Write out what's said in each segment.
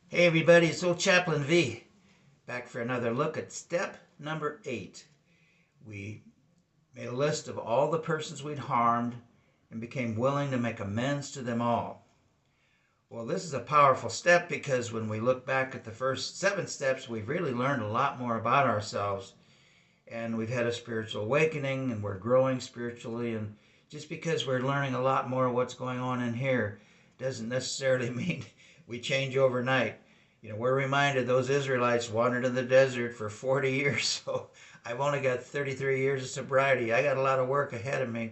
Hey everybody, it's old Chaplain V, back for another look at step number 8. We made a list of all the persons we'd harmed and became willing to make amends to them all. Well, this is a powerful step because when we look back at the first 7 steps, we've really learned a lot more about ourselves, and we've had a spiritual awakening, and we're growing spiritually. And just because we're learning a lot more of what's going on in here doesn't necessarily mean we change overnight. We're reminded those Israelites wandered in the desert for 40 years, so I've only got 33 years of sobriety. I got a lot of work ahead of me.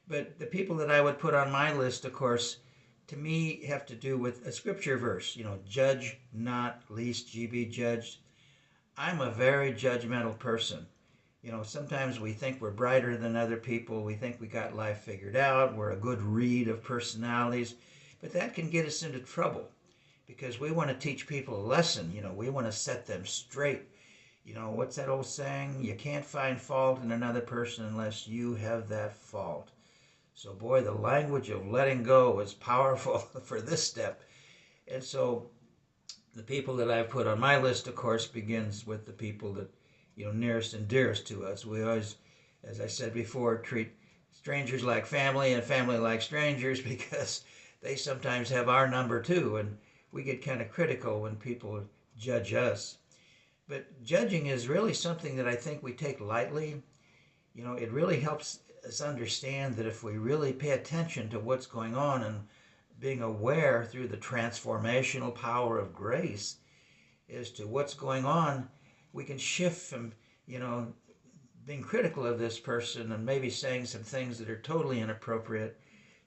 But the people that I would put on my list, of course, to me have to do with a scripture verse. Judge not, lest ye be judged. I'm a very judgmental person. Sometimes we think we're brighter than other people. We think we got life figured out. We're a good read of personalities. But that can get us into trouble because we want to teach people a lesson. We want to set them straight. What's that old saying? You can't find fault in another person unless you have that fault. So, boy, the language of letting go is powerful for this step. And so the people that I've put on my list, of course, begins with the people that, nearest and dearest to us. We always, as I said before, treat strangers like family and family like strangers because they sometimes have our number too. And we get kind of critical when people judge us. But judging is really something that I think we take lightly. It really helps us understand that if we really pay attention to what's going on and being aware through the transformational power of grace as to what's going on, we can shift from, being critical of this person and maybe saying some things that are totally inappropriate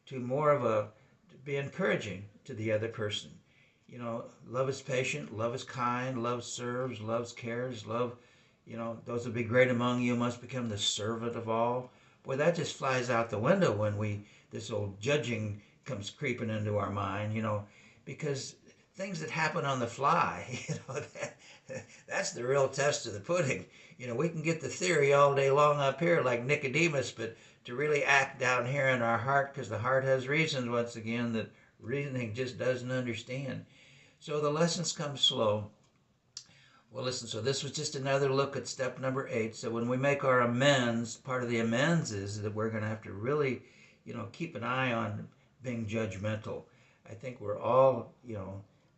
to more of to be encouraging to the other person. Love is patient, love is kind, love serves, love cares, love, those that be great among you must become the servant of all. Boy, that just flies out the window when this old judging comes creeping into our mind, because things that happen on the fly, that's the real test of the pudding. We can get the theory all day long up here like Nicodemus, but to really act down here in our heart, because the heart has reasons, once again, that reasoning just doesn't understand. So the lessons come slow. Well, listen, so this was just another look at step number 8. So when we make our amends, part of the amends is that we're going to have to really, keep an eye on being judgmental. I think we're all,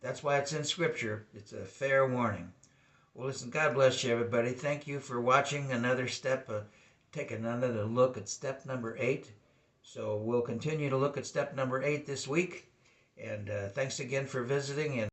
that's why it's in Scripture. It's a fair warning. Well, listen, God bless you, everybody. Thank you for watching another step, taking another look at step number 8. So we'll continue to look at step number 8 this week. And thanks again for visiting. And